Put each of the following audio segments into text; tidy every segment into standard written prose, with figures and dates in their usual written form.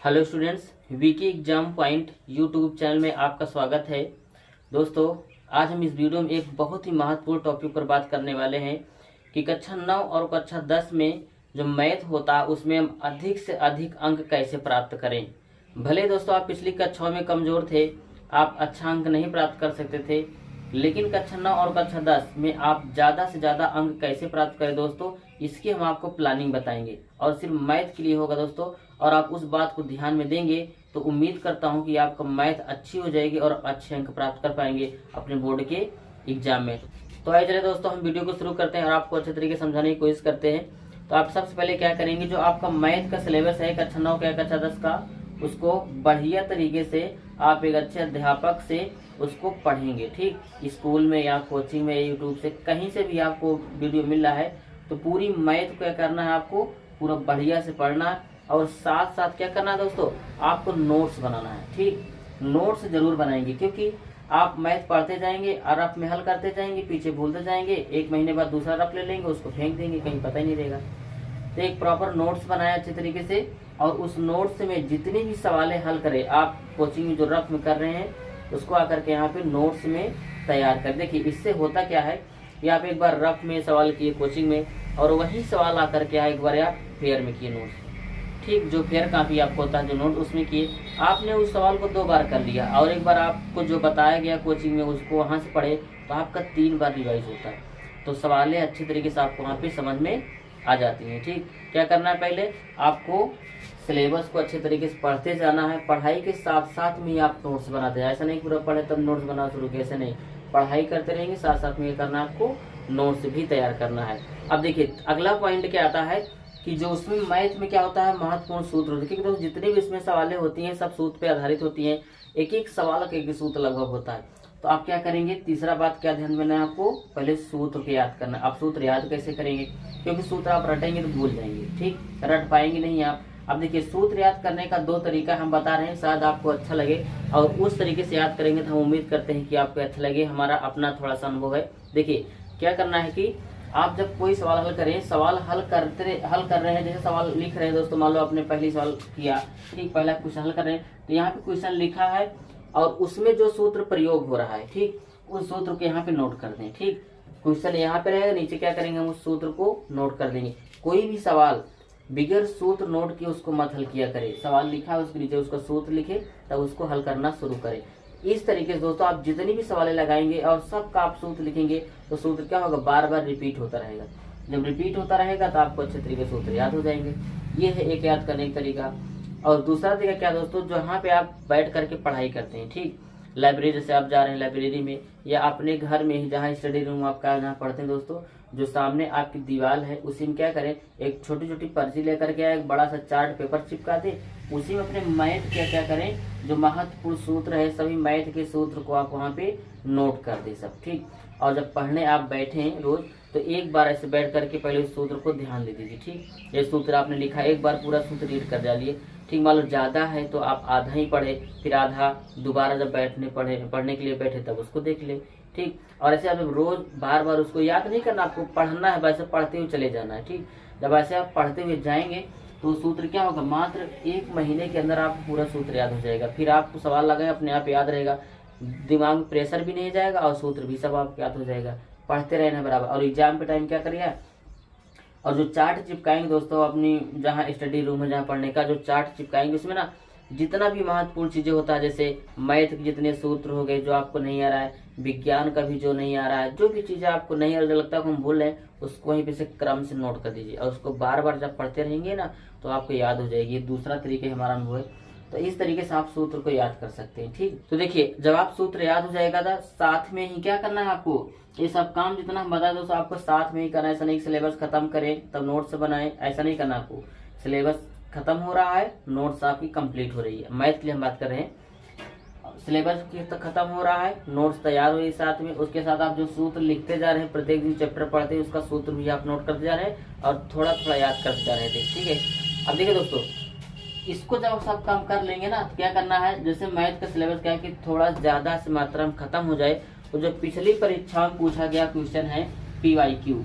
Hello students, VK exam point YouTube channel में आपका स्वागत है। दोस्तों, आज हम इस वीडियो में एक बहुत ही महत्वपूर्ण टॉपिक पर बात करने वाले हैं कि कक्षा 9 और कक्षा 10 में जो मैथ होता है उसमें हम अधिक से अधिक अंक कैसे प्राप्त करें। भले दोस्तों आप पिछली कक्षाओं में कमज़ोर थे, आप अच्छा अंक नहीं प्राप्त कर सकते थे, लेकिन कक्षा 9 और कक्षा 10 में आप ज़्यादा से ज़्यादा अंक कैसे प्राप्त करें दोस्तों, इसकी हम आपको प्लानिंग बताएंगे और सिर्फ मैथ के लिए होगा दोस्तों। और आप उस बात को ध्यान में देंगे तो उम्मीद करता हूं कि आपका मैथ अच्छी हो जाएगी और अच्छे अंक प्राप्त कर पाएंगे अपने बोर्ड के एग्जाम में। तो आइए चलिए दोस्तों हम वीडियो को शुरू करते हैं और आपको अच्छे तरीके से समझाने की कोशिश करते हैं। तो आप सबसे पहले क्या करेंगे, जो आपका मैथ का सिलेबस है कक्षा 9 का कक्षा 10 का, उसको बढ़िया तरीके से आप एक अच्छे अध्यापक से उसको पढ़ेंगे। ठीक, स्कूल में या कोचिंग में, यूट्यूब से कहीं से भी आपको वीडियो मिल रहा है तो पूरी मैथ क्या करना है, आपको पूरा बढ़िया से पढ़ना है और साथ साथ क्या करना है दोस्तों, आपको नोट्स बनाना है। ठीक, नोट्स जरूर बनाएंगे क्योंकि आप मैथ पढ़ते जाएंगे और रफ में हल करते जाएंगे, पीछे भूलते जाएंगे, एक महीने बाद दूसरा रफ ले लेंगे, उसको फेंक देंगे, कहीं पता ही नहीं रहेगा। तो एक प्रॉपर नोट्स बनाए अच्छे तरीके से और उस नोट्स में जितने भी सवालें हल करें, आप कोचिंग में जो रफ में कर रहे हैं उसको आकर के यहाँ पे नोट्स में तैयार कर। देखिए इससे होता क्या है कि आप एक बार रफ में सवाल किए कोचिंग में और वही सवाल आकर के एक बार आप फेयर में किए नोट्स। ठीक, जो फेयर कापी आपको होता है जो नोट उसमें किए, आपने उस सवाल को 2 बार कर लिया और एक बार आपको जो बताया गया कोचिंग में उसको वहाँ से पढ़े तो आपका 3 बार रिवाइज होता है। तो सवालें अच्छी तरीके से आपको वहाँ पे समझ में आ जाती हैं। ठीक, क्या करना है, पहले आपको सिलेबस को अच्छे तरीके से पढ़ते जाना है, पढ़ाई के साथ साथ में ही आप नोट्स बनाते हैं। ऐसा नहीं पूरा पढ़े तब नोट्स बनाना शुरू किया, ऐसे नहीं, पढ़ाई करते रहेंगे साथ साथ में ये करना है, आपको नोट्स भी तैयार करना है। अब देखिए अगला पॉइंट क्या आता है कि जो उसमें मैथ में क्या होता है, महत्वपूर्ण सूत्र होते हैं। क्योंकि दोस्तों जितनी भी इसमें सवालें होती हैं सब सूत्र पे आधारित होती हैं, एक एक सवाल का एक सूत्र लगभग होता है। तो आप क्या करेंगे, तीसरा बात क्या ध्यान देना है आपको, पहले सूत्र को याद करना है। आप सूत्र याद कैसे करेंगे, क्योंकि सूत्र आप रटेंगे तो भूल जाएंगे। ठीक, रट पाएंगे नहीं आप। अब देखिए सूत्र याद करने का 2 तरीका हम बता रहे हैं, शायद आपको अच्छा लगे और उस तरीके से याद करेंगे तो हम उम्मीद करते हैं कि आपको अच्छा लगे। हमारा अपना थोड़ा सा अनुभव है। देखिए क्या करना है कि आप जब कोई सवाल हल करें, सवाल हल कर रहे हैं, जैसे सवाल लिख रहे हैं दोस्तों, मान लो आपने पहली सवाल किया, ठीक, पहला क्वेश्चन हल कर रहे हैं तो यहाँ पे क्वेश्चन लिखा है और उसमें जो सूत्र प्रयोग हो रहा है, ठीक, उस सूत्र को यहाँ पे नोट कर दें। ठीक, क्वेश्चन यहाँ पे रहेगा, नीचे क्या करेंगे, हम उस सूत्र को नोट कर देंगे। कोई भी सवाल बिगर सूत्र नोट किए उसको मत हल किया करें। सवाल लिखा है उसके नीचे उसका सूत्र लिखे तब उसको हल करना शुरू करें। इस तरीके से दोस्तों आप जितनी भी सवालें लगाएंगे और सबका आप सूत्र लिखेंगे तो सूत्र क्या होगा, बार बार रिपीट होता रहेगा। जब रिपीट होता रहेगा तो आपको अच्छे तरीके से सूत्र याद हो जाएंगे। ये है एक याद करने का तरीका। और दूसरा तरीका क्या दोस्तों, जहाँ पे आप बैठ करके पढ़ाई करते हैं, ठीक, लाइब्रेरी से आप जा रहे हैं लाइब्रेरी में या अपने घर में ही जहाँ स्टडी रूम आपका जहाँ पढ़ते हैं दोस्तों, जो सामने आपकी दीवार है उसी में क्या करें, एक छोटी छोटी पर्ची लेकर के एक बड़ा सा चार्ट पेपर चिपका दे, उसी में अपने मैथ क्या करें, जो महत्वपूर्ण सूत्र है सभी मैथ के सूत्र को आप वहाँ पे नोट कर दे सब। ठीक, और जब पढ़ने आप बैठे रोज तो एक बार ऐसे बैठ करके पहले उस सूत्र को ध्यान दे दीजिए। ठीक, ये सूत्र आपने लिखा, एक बार पूरा सूत्र रीड कर डालिए। ठीक, मान लो ज़्यादा है तो आप आधा ही पढ़े, फिर आधा दोबारा जब पढ़ने के लिए बैठे तब उसको देख ले। ठीक, और ऐसे आप रोज बार बार उसको याद नहीं करना, आपको पढ़ना है, वैसे पढ़ते हुए चले जाना है। ठीक, जब ऐसे आप पढ़ते हुए जाएंगे तो सूत्र क्या होगा, मात्र 1 महीने के अंदर आपको पूरा सूत्र याद हो जाएगा। फिर आपको सवाल लगाए अपने आप याद रहेगा, दिमाग में प्रेशर भी नहीं जाएगा और सूत्र भी सब आपको याद हो जाएगा। पढ़ते रहना बराबर। और एग्जाम के टाइम क्या करिए, और जो चार्ट चिपकाएंगे दोस्तों अपनी जहाँ स्टडी रूम है जहाँ पढ़ने का, जो चार्ट चिपकाएंगे उसमें ना जितना भी महत्वपूर्ण चीजें होता है, जैसे मैथ के जितने सूत्र हो गए जो आपको नहीं आ रहा है, विज्ञान का भी जो नहीं आ रहा है, जो भी चीजें आपको नहीं आ रहा लगता है हम भूल रहे हैं, उसको वहीं पे से क्रम से नोट कर दीजिए और उसको बार बार जब पढ़ते रहेंगे ना तो आपको याद हो जाएगी। दूसरा तरीका हमारा अनुभव है। तो इस तरीके से आप सूत्र को याद कर सकते हैं। ठीक, तो देखिए जब आप सूत्र याद हो जाएगा था, साथ में ही क्या करना है आपको, ये सब काम जितना हम बताए दोस्तों आपको साथ में ही करना है। ऐसा नहीं सिलेबस खत्म करें तब नोट्स बनाए, ऐसा नहीं करना आपको। सिलेबस खत्म हो रहा है, नोट्स आपकी कंप्लीट हो रही है, मैथ के लिए हम बात कर रहे हैं। सिलेबस खत्म हो रहा है, नोट्स तैयार हुई साथ में, उसके साथ आप जो सूत्र लिखते जा रहे हैं, प्रत्येक दिन चैप्टर पढ़ते हैं उसका सूत्र भी आप नोट करते जा रहे हैं और थोड़ा थोड़ा याद करते जा रहे थे। ठीक है, अब देखिए दोस्तों इसको जब सब काम कर लेंगे ना तो क्या करना है, जैसे मैथ का सिलेबस क्या है कि थोड़ा ज्यादा से मात्रा में खत्म हो जाए, तो जो पिछली परीक्षा में पूछा गया क्वेश्चन है PYQ,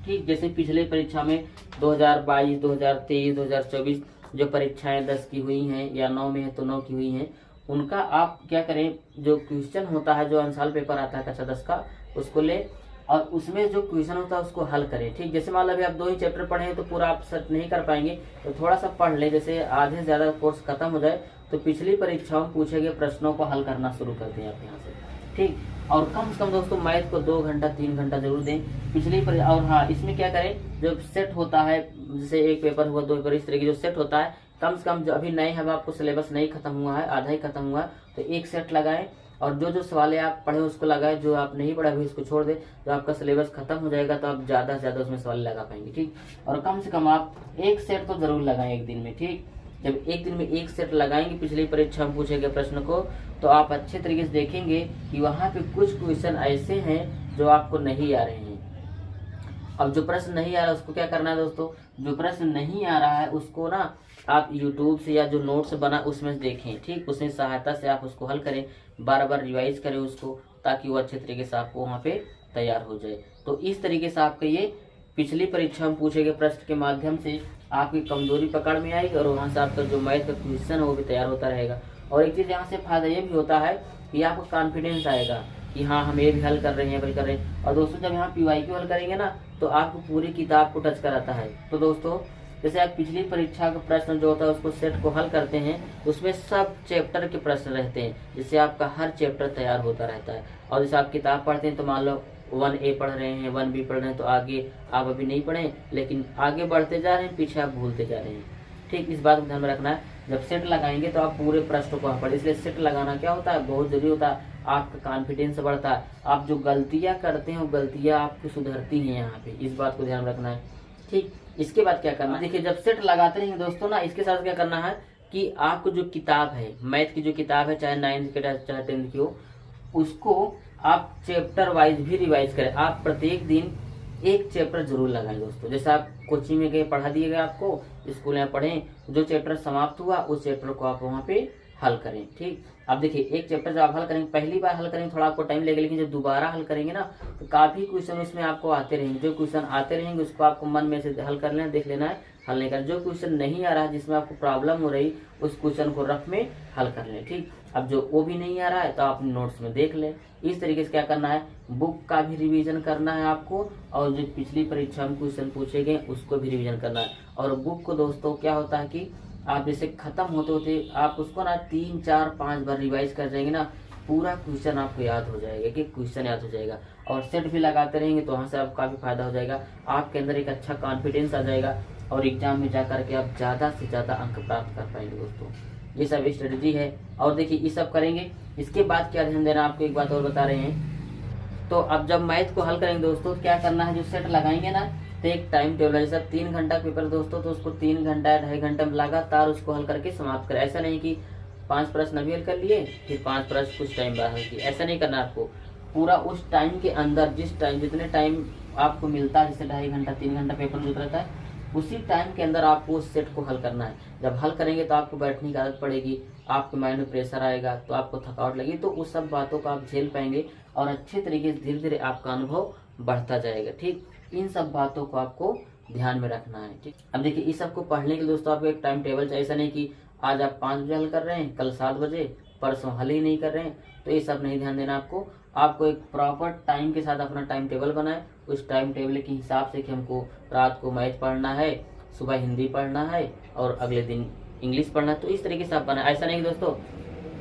ठीक, जैसे पिछले परीक्षा में 2022, 2023, 2024 जो परीक्षाएं 10 की हुई हैं या 9 में है तो 9 की हुई हैं, उनका आप क्या करें, जो क्वेश्चन होता है, जो अंशाल पेपर आता है कक्षा 10 का, उसको ले और उसमें जो क्वेश्चन होता है उसको हल करें। ठीक, जैसे मान लो अभी आप 2 ही चैप्टर पढ़े हैं तो पूरा आप सेट नहीं कर पाएंगे, तो थोड़ा सा पढ़ लें, जैसे आधे से ज़्यादा कोर्स खत्म हो जाए तो पिछली परीक्षाओं में पूछे गए प्रश्नों को हल करना शुरू कर दें आप यहाँ से। ठीक, और कम से कम दोस्तों मैथ को 2 घंटा 3 घंटा जरूर दें पिछली और हाँ, इसमें क्या करें, जो सेट होता है, जैसे एक पेपर हुआ 2 पेपर, इस तरह की जो सेट होता है, कम से कम जो अभी नए है आपको सिलेबस नहीं खत्म हुआ है, आधा ही खत्म हुआ है, तो एक सेट लगाएं और जो जो सवाल आप पढ़े उसको लगाए, जो आप नहीं पढ़ा अभी उसको छोड़ दे। जो आपका सिलेबस खत्म हो जाएगा तो आप ज़्यादा से ज़्यादा उसमें सवाल लगा पाएंगे। ठीक, और कम से कम आप एक सेट तो जरूर लगाएं एक दिन में। ठीक, जब एक दिन में एक सेट लगाएंगे पिछली परीक्षा में पूछे गए प्रश्न को, तो आप अच्छे तरीके से देखेंगे कि वहाँ पे कुछ क्वेश्चन ऐसे हैं जो आपको नहीं आ रहे हैं। अब जो प्रश्न नहीं आ रहा उसको क्या करना है दोस्तों, जो प्रश्न नहीं आ रहा है उसको ना आप YouTube से या जो नोट्स बना उसमें देखें। ठीक, उसमें सहायता से आप उसको हल करें, बार बार रिवाइज करें उसको, ताकि वो अच्छे तरीके से आपको वहाँ पे तैयार हो जाए। तो इस तरीके से आपका ये पिछली परीक्षा में पूछे गए प्रश्न के माध्यम से आपकी कमजोरी पकड़ में आएगी और वहाँ से आपका जो मैथ का क्वेश्चन है वो भी तैयार होता रहेगा। और एक चीज़ यहाँ से फायदा ये भी होता है कि आपको कॉन्फिडेंस आएगा कि हाँ हम ये भी हल कर रहे हैं, बल कर रहे हैं। और दोस्तों जब यहाँ PYQ हल करेंगे ना तो आपको पूरी किताब को टच कराता है। तो दोस्तों जैसे आप पिछली परीक्षा का प्रश्न जो होता है उसको सेट को हल करते हैं, उसमें सब चैप्टर के प्रश्न रहते हैं, जिससे आपका हर चैप्टर तैयार होता रहता है। और जैसे आप किताब पढ़ते हैं तो मान लो 1A पढ़ रहे हैं, 1B पढ़ रहे हैं, तो आगे आप अभी नहीं पढ़े लेकिन आगे बढ़ते जा रहे हैं, पीछे आप भूलते जा रहे हैं। ठीक, इस बात को ध्यान में रखना है। जब सेट लगाएंगे तो आप पूरे प्रश्न को पढ़े, इसलिए सेट लगाना क्या होता है, बहुत जरूरी होता है। आपका कॉन्फिडेंस बढ़ता है, आप जो गलतियां करते हैं वो गलतियां आपको सुधरती हैं यहाँ पे, इस बात को ध्यान रखना है। ठीक, इसके बाद क्या करना है, देखिए जब सेट लगाते रहेंगे दोस्तों ना, इसके साथ क्या करना है कि आपको जो किताब है, मैथ की जो किताब है, चाहे 9th की चाहे 10th की हो, उसको आप चैप्टर वाइज भी रिवाइज करें। आप प्रत्येक दिन एक चैप्टर जरूर लगाएं दोस्तों। जैसे आप कोचिंग में गए, पढ़ा दिए गए आपको, स्कूल में पढ़ें, जो चैप्टर समाप्त हुआ उस चैप्टर को आप वहाँ पे हल करें। ठीक, अब देखिए एक चैप्टर जब आप हल करेंगे, पहली बार हल करेंगे थोड़ा आपको टाइम लगेगा, लेकिन जब दोबारा हल करेंगे ना तो काफी क्वेश्चन उसमें आपको आते रहेंगे। जो क्वेश्चन आते रहेंगे उसको आपको मन में से हल कर लेना, देख लेना है, हल नहीं करना। जो क्वेश्चन नहीं आ रहा है, जिसमें आपको प्रॉब्लम हो रही, उस क्वेश्चन को रफ में हल कर लें। ठीक, अब जो वो भी नहीं आ रहा है तो आप नोट्स में देख लें। इस तरीके से क्या करना है, बुक का भी रिवीजन करना है आपको, और जो पिछली परीक्षा में क्वेश्चन पूछे गए उसको भी रिवीजन करना है। और बुक को दोस्तों क्या होता है कि आप जैसे खत्म होते होते आप उसको ना 3, 4, 5 बार रिवाइज कर जाएंगे ना, पूरा क्वेश्चन आपको याद हो जाएगा, कि क्वेश्चन याद हो जाएगा। और सेट भी लगाते रहेंगे तो वहाँ से आपको काफ़ी फायदा हो जाएगा, आपके अंदर एक अच्छा कॉन्फिडेंस आ जाएगा और एग्जाम में जा करके आप ज़्यादा से ज़्यादा अंक प्राप्त कर पाएंगे दोस्तों। ये सब स्ट्रेटजी है। और देखिए ये सब करेंगे, इसके बाद क्या ध्यान देना, आपको एक बात और बता रहे हैं। तो अब जब मैथ को हल करेंगे दोस्तों, क्या करना है, जो सेट लगाएंगे ना तो एक टाइम टेबल है। जैसे 3 घंटा पेपर दोस्तों, तो उसको 3 घंटा या 2.5 घंटा में लगातार उसको हल करके समाप्त करें। ऐसा नहीं कि 5 प्रश्न अभी हल कर लिए फिर 5 प्रश्न कुछ टाइम बाद हल किए, ऐसा नहीं करना आपको। पूरा उस टाइम के अंदर, जिस टाइम जितने टाइम आपको मिलता है, जैसे 2.5 घंटा 3 घंटा पेपर जो रहता है, उसी टाइम के अंदर आपको उस सेट को हल करना है। जब हल करेंगे तो आपको बैठने की आदत पड़ेगी, आपके माइंड में प्रेशर आएगा, तो आपको थकावट लगेगी, तो उस सब बातों को आप झेल पाएंगे और अच्छे तरीके से धीरे धीरे आपका अनुभव बढ़ता जाएगा। ठीक, इन सब बातों को आपको ध्यान में रखना है। ठीक, अब देखिए इस सब को पढ़ने के लिए दोस्तों आपको एक टाइम टेबल चाहिए। ऐसा नहीं कि आज आप 5 बजे हल कर रहे हैं, कल 7 बजे, परसों हल ही नहीं कर रहे हैं, तो ये सब नहीं ध्यान देना आपको। आपको एक प्रॉपर टाइम के साथ अपना टाइम टेबल बनाए, उस टाइम टेबल के हिसाब से कि हमको रात को मैथ पढ़ना है, सुबह हिंदी पढ़ना है और अगले दिन इंग्लिश पढ़ना है, तो इस तरीके से आप बनाए। ऐसा नहीं दोस्तों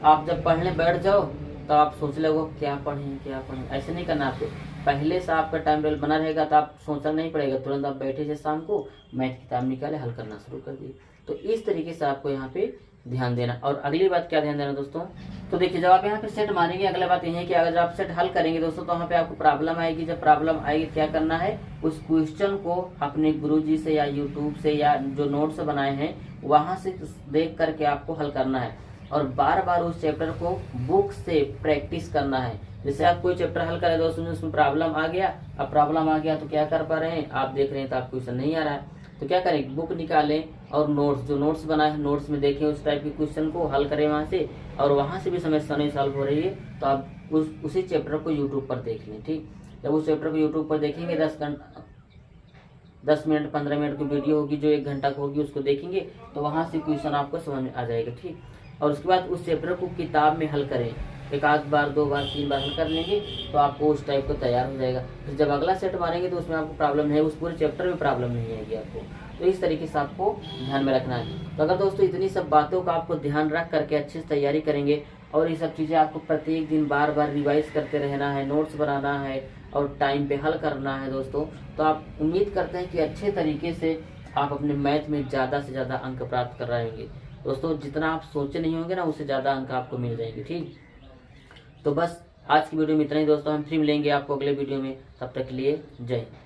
आप जब पढ़ने बैठ जाओ तो आप सोच लगो क्या पढ़ें, ऐसे नहीं करना आपको। पहले से आपका टाइम टेबल बना रहेगा तो आप सोचना नहीं पड़ेगा, तुरंत आप बैठे से शाम को मैथ किताब निकाले, हल करना शुरू कर दिए। तो इस तरीके से आपको यहाँ पे ध्यान देना। और अगली बात क्या ध्यान देना दोस्तों, तो देखिए जब आप यहाँ पे सेट मारेंगे, अगला बात यह है कि अगर आप सेट हल करेंगे दोस्तों तो वहाँ पे आपको प्रॉब्लम आएगी। जब प्रॉब्लम आएगी क्या करना है, उस क्वेश्चन को अपने गुरुजी से या यूट्यूब से या जो नोट्स बनाए हैं वहां से देख करके आपको हल करना है और बार बार उस चैप्टर को बुक से प्रैक्टिस करना है। जैसे आप कोई चैप्टर हल करें दोस्तों, उसमें प्रॉब्लम आ गया, अब प्रॉब्लम आ गया तो क्या कर पा रहे हैं, आप देख रहे हैं तो आपको क्वेश्चन नहीं आ रहा है, तो क्या करें, बुक निकालें और नोट्स, जो नोट्स बनाए हैं नोट्स में देखें, उस टाइप के क्वेश्चन को हल करें वहां से, और वहां से भी समस्या नहीं सॉल्व हो रही है तो आप उसी चैप्टर को यूट्यूब पर देख लें। ठीक, जब उस चैप्टर को यूट्यूब पर देखेंगे 10 घंटा 10 मिनट 15 मिनट की वीडियो होगी जो 1 घंटा की होगी, उसको देखेंगे तो वहाँ से क्वेश्चन आपको समझ में आ जाएगा। ठीक, और उसके बाद उस चैप्टर को किताब में हल करें, 1 बार 2 बार 3 बार हल कर लेंगे तो आपको उस टाइप का तैयार हो जाएगा। फिर जब अगला सेट मारेंगे तो उसमें आपको प्रॉब्लम है, उस पूरे चैप्टर में प्रॉब्लम नहीं आएगी आपको। तो इस तरीके से आपको ध्यान में रखना है। तो अगर दोस्तों इतनी सब बातों का आपको ध्यान रख करके अच्छे से तैयारी करेंगे और ये सब चीज़ें आपको प्रत्येक दिन बार बार रिवाइज करते रहना है, नोट्स बनाना है और टाइम पे हल करना है दोस्तों, तो आप उम्मीद करते हैं कि अच्छे तरीके से आप अपने मैथ में ज़्यादा से ज़्यादा अंक प्राप्त कर रहे होंगे दोस्तों। जितना आप सोचे नहीं होंगे ना, उससे ज़्यादा अंक आपको मिल जाएंगे। ठीक, तो बस आज की वीडियो में इतना ही दोस्तों। हम फिर मिलेंगे आपको अगले वीडियो में, तब तक के लिए जय हिंद।